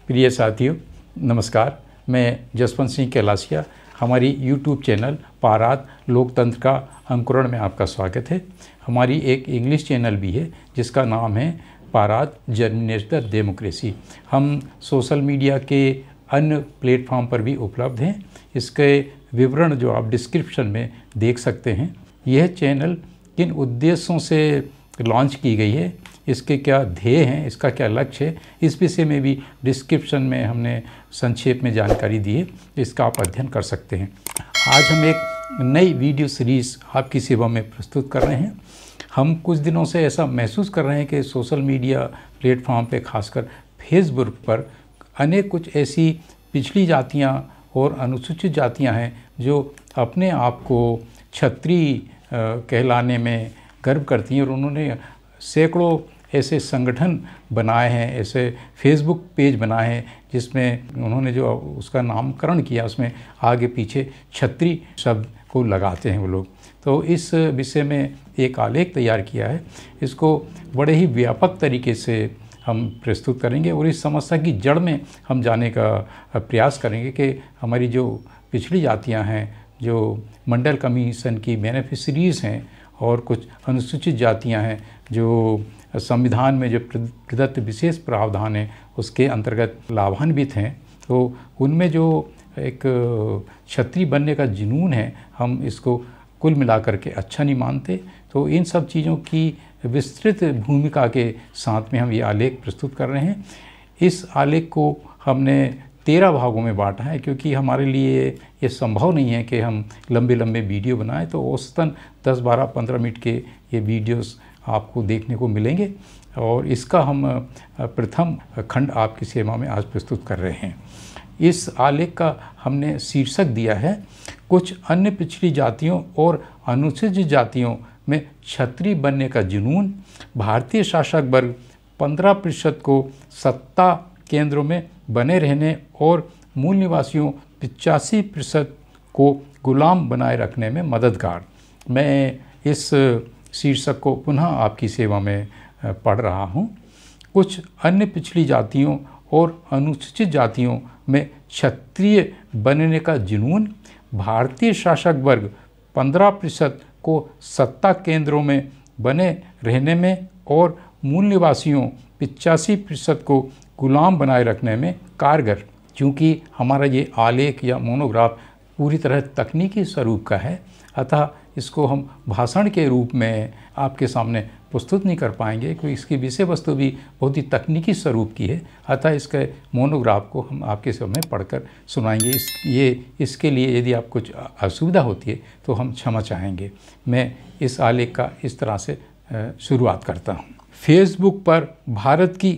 प्रिय साथियों, नमस्कार। मैं जसवंत सिंह कैलासिया। हमारी यूट्यूब चैनल पाराद लोकतंत्र का अंकुरण में आपका स्वागत है। हमारी एक इंग्लिश चैनल भी है जिसका नाम है पाराद जर्मिनेटर डेमोक्रेसी। हम सोशल मीडिया के अन्य प्लेटफॉर्म पर भी उपलब्ध हैं। इसके विवरण जो आप डिस्क्रिप्शन में देख सकते हैं। यह चैनल किन उद्देश्यों से लॉन्च की गई है, इसके क्या ध्येय हैं, इसका क्या लक्ष्य है, इस विषय में भी डिस्क्रिप्शन में हमने संक्षेप में जानकारी दी है। इसका आप अध्ययन कर सकते हैं। आज हम एक नई वीडियो सीरीज़ आपकी सेवा में प्रस्तुत कर रहे हैं। हम कुछ दिनों से ऐसा महसूस कर रहे हैं कि सोशल मीडिया प्लेटफॉर्म पे, खासकर फेसबुक पर, अनेक कुछ ऐसी पिछड़ी जातियां और अनुसूचित जातियां हैं जो अपने आप को क्षत्रिय कहलाने में गर्व करती हैं, और उन्होंने सैकड़ों ऐसे संगठन बनाए हैं, ऐसे फेसबुक पेज बनाए हैं जिसमें उन्होंने जो उसका नामकरण किया उसमें आगे पीछे क्षत्रिय शब्द को लगाते हैं वो लोग। तो इस विषय में एक आलेख तैयार किया है। इसको बड़े ही व्यापक तरीके से हम प्रस्तुत करेंगे और इस समस्या की जड़ में हम जाने का प्रयास करेंगे कि हमारी जो पिछड़ी जातियां हैं, जो मंडल कमीशन की बेनिफिशरीज़ हैं, और कुछ अनुसूचित जातियां हैं जो संविधान में जो प्रदत्त विशेष प्रावधान है उसके अंतर्गत लाभान्वित हैं, तो उनमें जो एक क्षत्रिय बनने का जुनून है, हम इसको कुल मिलाकर के अच्छा नहीं मानते। तो इन सब चीज़ों की विस्तृत भूमिका के साथ में हम ये आलेख प्रस्तुत कर रहे हैं। इस आलेख को हमने 13 भागों में बांटा है, क्योंकि हमारे लिए ये संभव नहीं है कि हम लंबे लंबे वीडियो बनाएं। तो औसतन 10, 12, 15 मिनट के ये वीडियोस आपको देखने को मिलेंगे, और इसका हम प्रथम खंड आपकी सेवा में आज प्रस्तुत कर रहे हैं। इस आलेख का हमने शीर्षक दिया है, कुछ अन्य पिछड़ी जातियों और अनुसूचित जातियों में क्षत्रिय बनने का जुनून, भारतीय शासक वर्ग 15% को सत्ता केंद्रों में बने रहने और मूल निवासियों 85% को गुलाम बनाए रखने में मददगार। मैं इस शीर्षक को पुनः आपकी सेवा में पढ़ रहा हूँ। कुछ अन्य पिछड़ी जातियों और अनुसूचित जातियों में क्षत्रिय बनने का जुनून, भारतीय शासक वर्ग 15% को सत्ता केंद्रों में बने रहने में और मूल निवासियों 85% को गुलाम बनाए रखने में कारगर। चूँकि हमारा ये आलेख या मोनोग्राफ पूरी तरह तकनीकी स्वरूप का है, अतः इसको हम भाषण के रूप में आपके सामने प्रस्तुत नहीं कर पाएंगे, क्योंकि इसकी विषय वस्तु भी बहुत ही तकनीकी स्वरूप की है। अतः इसके मोनोग्राफ को हम आपके सामने पढ़कर सुनाएंगे। इसके लिए यदि आप कुछ असुविधा होती है तो हम क्षमा चाहेंगे। मैं इस आलेख का इस तरह से शुरुआत करता हूँ। फेसबुक पर भारत की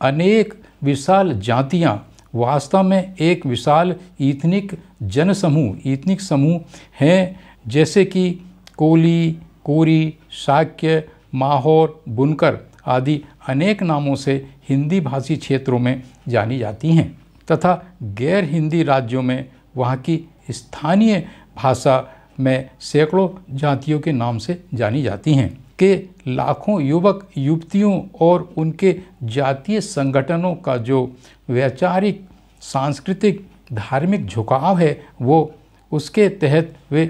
अनेक विशाल जातियाँ वास्तव में एक विशाल ईथनिक समूह हैं, जैसे कि कोली, कोरी, शाक्य, माहौर, बुनकर आदि अनेक नामों से हिंदी भाषी क्षेत्रों में जानी जाती हैं, तथा गैर हिंदी राज्यों में वहाँ की स्थानीय भाषा में सैकड़ों जातियों के नाम से जानी जाती हैं। के लाखों युवक युवतियों और उनके जातीय संगठनों का जो वैचारिक, सांस्कृतिक, धार्मिक झुकाव है, वो उसके तहत वे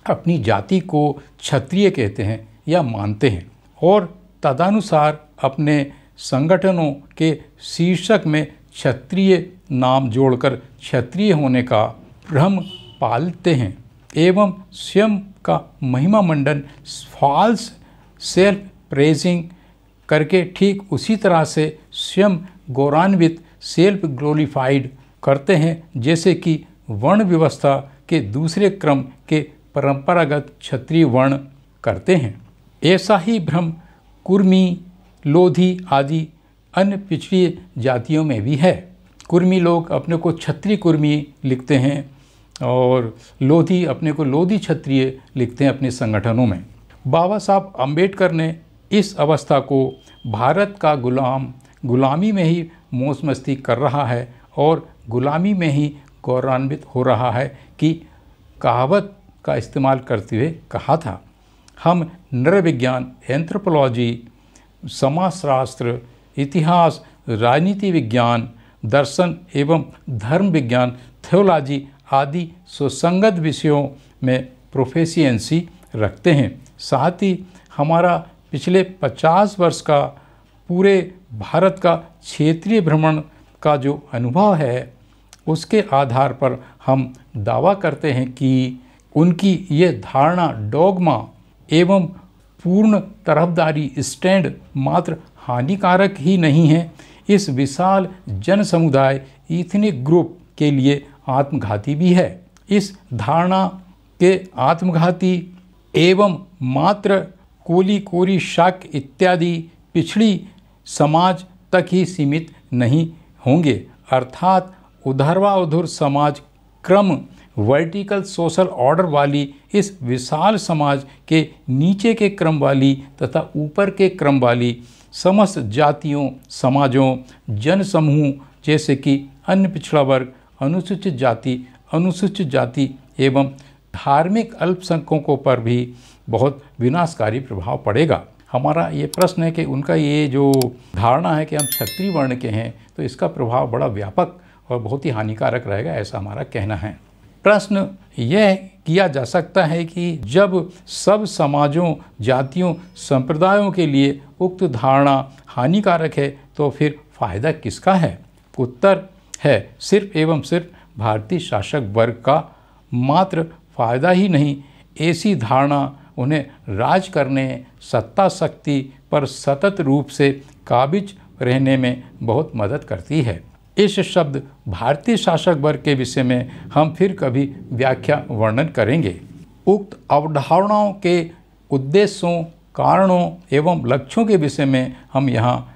अपनी जाति को क्षत्रिय कहते हैं या मानते हैं, और तदनुसार अपने संगठनों के शीर्षक में क्षत्रिय नाम जोड़कर क्षत्रिय होने का भ्रम पालते हैं, एवं स्वयं का महिमा मंडन फॉल्स सेल्फ प्रेजिंग करके ठीक उसी तरह से स्वयं गौरवान्वित सेल्फ ग्लोरीफाइड करते हैं, जैसे कि वर्ण व्यवस्था के दूसरे क्रम के परंपरागत क्षत्रिय वर्ण करते हैं। ऐसा ही भ्रम कुर्मी, लोधी आदि अन्य पिछड़ी जातियों में भी है। कुर्मी लोग अपने को क्षत्रिय कुर्मी लिखते हैं, और लोधी अपने को लोधी क्षत्रिय लिखते हैं अपने संगठनों में। बाबा साहब अम्बेडकर ने इस अवस्था को भारत का गुलामी में ही मौज मस्ती कर रहा है और गुलामी में ही गौरवान्वित हो रहा है कि कहावत का इस्तेमाल करते हुए कहा था, हम नरविज्ञान, एंथ्रोपोलॉजी, समाजशास्त्र, इतिहास, राजनीति विज्ञान, दर्शन एवं धर्म विज्ञान, थियोलॉजी आदि सुसंगत विषयों में प्रोफिशिएंसी रखते हैं। साथ ही हमारा पिछले 50 वर्ष का पूरे भारत का क्षेत्रीय भ्रमण का जो अनुभव है, उसके आधार पर हम दावा करते हैं कि उनकी ये धारणा, डॉगमा एवं पूर्ण तरफदारी स्टैंड मात्र हानिकारक ही नहीं है, इस विशाल जन समुदाय इथनिक ग्रुप के लिए आत्मघाती भी है। इस धारणा के आत्मघाती एवं मात्र कोली कोरी शाक इत्यादि पिछड़ी समाज तक ही सीमित नहीं होंगे, अर्थात उधर्वाधुर समाज क्रम, वर्टिकल सोशल ऑर्डर वाली इस विशाल समाज के नीचे के क्रम वाली तथा ऊपर के क्रम वाली समस्त जातियों, समाजों, जन समूह जैसे कि अन्य पिछड़ा वर्ग, अनुसूचित जाति एवं धार्मिक अल्पसंख्यकों पर भी बहुत विनाशकारी प्रभाव पड़ेगा। हमारा ये प्रश्न है कि उनका ये जो धारणा है कि हम क्षत्रिय वर्ण के हैं, तो इसका प्रभाव बड़ा व्यापक और बहुत ही हानिकारक रहेगा, ऐसा हमारा कहना है। प्रश्न यह किया जा सकता है कि जब सब समाजों, जातियों, संप्रदायों के लिए उक्त धारणा हानिकारक है, तो फिर फायदा किसका है? उत्तर है सिर्फ एवं सिर्फ भारतीय शासक वर्ग का। मात्र फायदा ही नहीं, ऐसी धारणा उन्हें राज करने, सत्ता शक्ति पर सतत रूप से काबिज रहने में बहुत मदद करती है। इस शब्द भारतीय शासक वर्ग के विषय में हम फिर कभी व्याख्या वर्णन करेंगे। उक्त अवधारणाओं के उद्देश्यों, कारणों एवं लक्ष्यों के विषय में हम यहाँ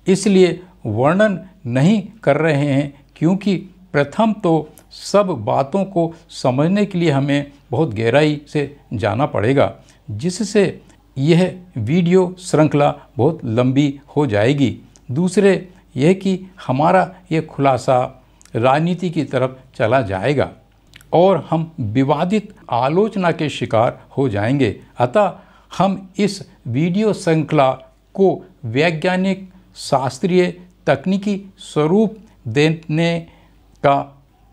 इसलिए वर्णन नहीं कर रहे हैं क्योंकि प्रथम तो सब बातों को समझने के लिए हमें बहुत गहराई से जाना पड़ेगा, जिससे यह वीडियो श्रृंखला बहुत लंबी हो जाएगी। दूसरे यह कि हमारा ये खुलासा राजनीति की तरफ चला जाएगा और हम विवादित आलोचना के शिकार हो जाएंगे। अतः हम इस वीडियो श्रृंखला को वैज्ञानिक, शास्त्रीय, तकनीकी स्वरूप देने का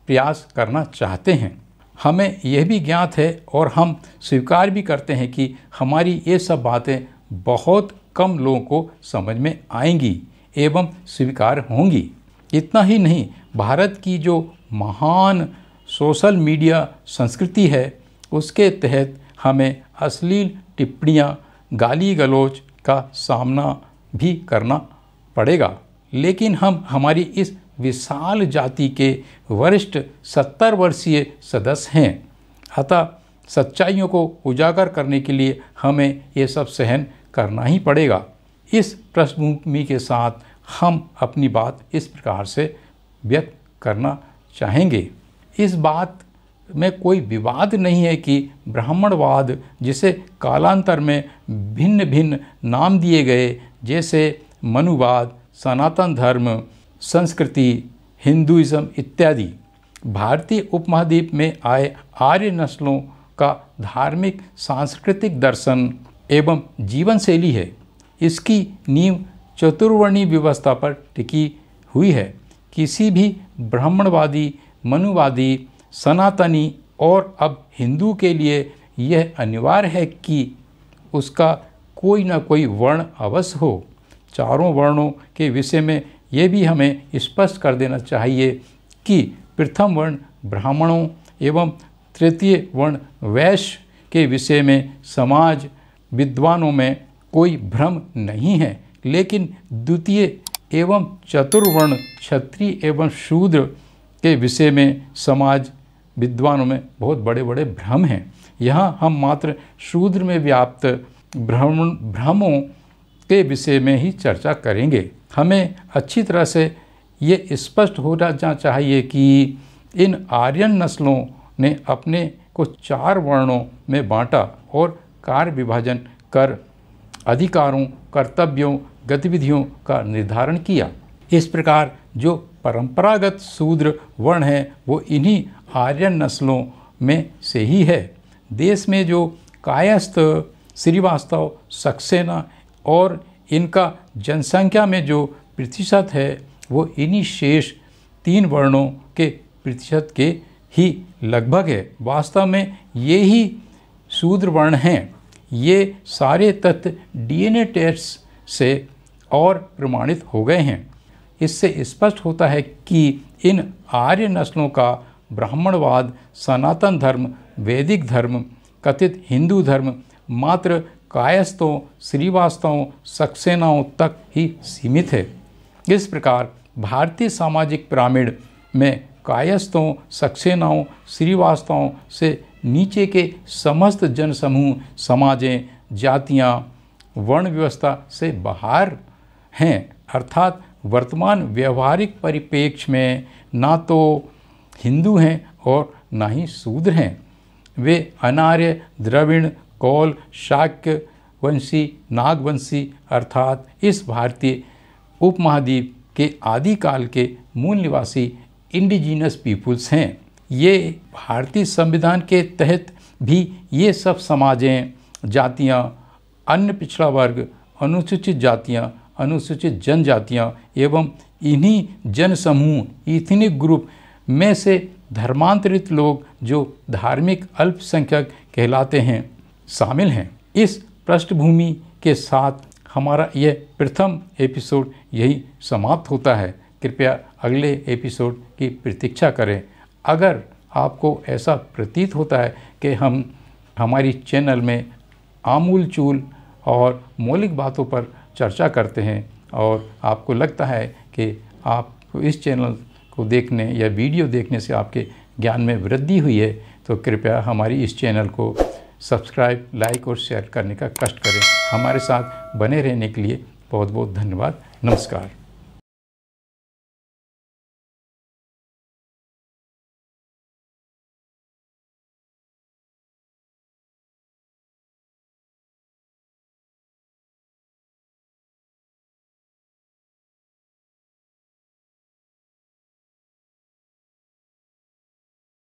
प्रयास करना चाहते हैं। हमें यह भी ज्ञात है और हम स्वीकार भी करते हैं कि हमारी ये सब बातें बहुत कम लोगों को समझ में आएंगी एवं स्वीकार होंगी। इतना ही नहीं, भारत की जो महान सोशल मीडिया संस्कृति है, उसके तहत हमें अश्लील टिप्पणियाँ, गाली गलौज का सामना भी करना पड़ेगा। लेकिन हम हमारी इस विशाल जाति के वरिष्ठ 70 वर्षीय सदस्य हैं, अतः सच्चाइयों को उजागर करने के लिए हमें ये सब सहन करना ही पड़ेगा। इस पृष्ठभूमि के साथ हम अपनी बात इस प्रकार से व्यक्त करना चाहेंगे। इस बात में कोई विवाद नहीं है कि ब्राह्मणवाद, जिसे कालांतर में भिन्न भिन्न नाम दिए गए, जैसे मनुवाद, सनातन धर्म, संस्कृति, हिंदुइज्म इत्यादि, भारतीय उपमहाद्वीप में आए आर्य नस्लों का धार्मिक, सांस्कृतिक दर्शन एवं जीवन शैली है। इसकी नींव चतुर्वर्णीय व्यवस्था पर टिकी हुई है। किसी भी ब्राह्मणवादी, मनुवादी, सनातनी और अब हिंदू के लिए यह अनिवार्य है कि उसका कोई न कोई वर्ण अवश्य हो। चारों वर्णों के विषय में ये भी हमें स्पष्ट कर देना चाहिए कि प्रथम वर्ण ब्राह्मणों एवं तृतीय वर्ण वैश्य के विषय में समाज विद्वानों में कोई भ्रम नहीं है, लेकिन द्वितीय एवं चतुर्वर्ण क्षत्रिय एवं शूद्र के विषय में समाज विद्वानों में बहुत बड़े बड़े भ्रम हैं। यहाँ हम मात्र शूद्र में व्याप्त भ्रमों के विषय में ही चर्चा करेंगे। हमें अच्छी तरह से ये स्पष्ट हो जाना चाहिए कि इन आर्यन नस्लों ने अपने को 4 वर्णों में बांटा और कार्य विभाजन कर अधिकारों, कर्तव्यों, गतिविधियों का निर्धारण किया। इस प्रकार जो परंपरागत शूद्र वर्ण है वो इन्हीं आर्यन नस्लों में से ही है। देश में जो कायस्थ, श्रीवास्तव, सक्सेना और इनका जनसंख्या में जो प्रतिशत है वो इन्हीं शेष 3 वर्णों के प्रतिशत के ही लगभग है। वास्तव में ये ही शूद्र वर्ण हैं। ये सारे तथ्य डीएनए टेस्ट से और प्रमाणित हो गए हैं। इससे स्पष्ट होता है कि इन आर्य नस्लों का ब्राह्मणवाद, सनातन धर्म, वैदिक धर्म, कथित हिंदू धर्म मात्र कायस्थों, श्रीवास्तवों, सक्सेनाओं तक ही सीमित है। इस प्रकार भारतीय सामाजिक पिरामिड में कायस्थों, सक्सेनाओं, श्रीवास्तवों से नीचे के समस्त जनसमूह, समाजें, जातियां वर्ण व्यवस्था से बाहर हैं। अर्थात वर्तमान व्यवहारिक परिप्रेक्ष्य में ना तो हिंदू हैं और ना ही शूद्र हैं। वे अनार्य, द्रविड़, कौल, शाक्य वंशी, नागवंशी अर्थात इस भारतीय उपमहाद्वीप के आदिकाल के मूल निवासी इंडिजीनस पीपुल्स हैं। ये भारतीय संविधान के तहत भी ये सब समाजें, जातियां, अन्य पिछड़ा वर्ग, अनुसूचित जातियां, अनुसूचित जनजातियां एवं इन्हीं जनसमूह, इथनिक ग्रुप में से धर्मांतरित लोग जो धार्मिक अल्पसंख्यक कहलाते हैं शामिल हैं। इस पृष्ठभूमि के साथ हमारा यह प्रथम एपिसोड यही समाप्त होता है। कृपया अगले एपिसोड की प्रतीक्षा करें। अगर आपको ऐसा प्रतीत होता है कि हम हमारी चैनल में आमूल-चूल और मौलिक बातों पर चर्चा करते हैं और आपको लगता है कि आपको इस चैनल को देखने या वीडियो देखने से आपके ज्ञान में वृद्धि हुई है, तो कृपया हमारी इस चैनल को सब्सक्राइब, लाइक और शेयर करने का कष्ट करें। हमारे साथ बने रहने के लिए बहुत बहुत धन्यवाद। नमस्कार।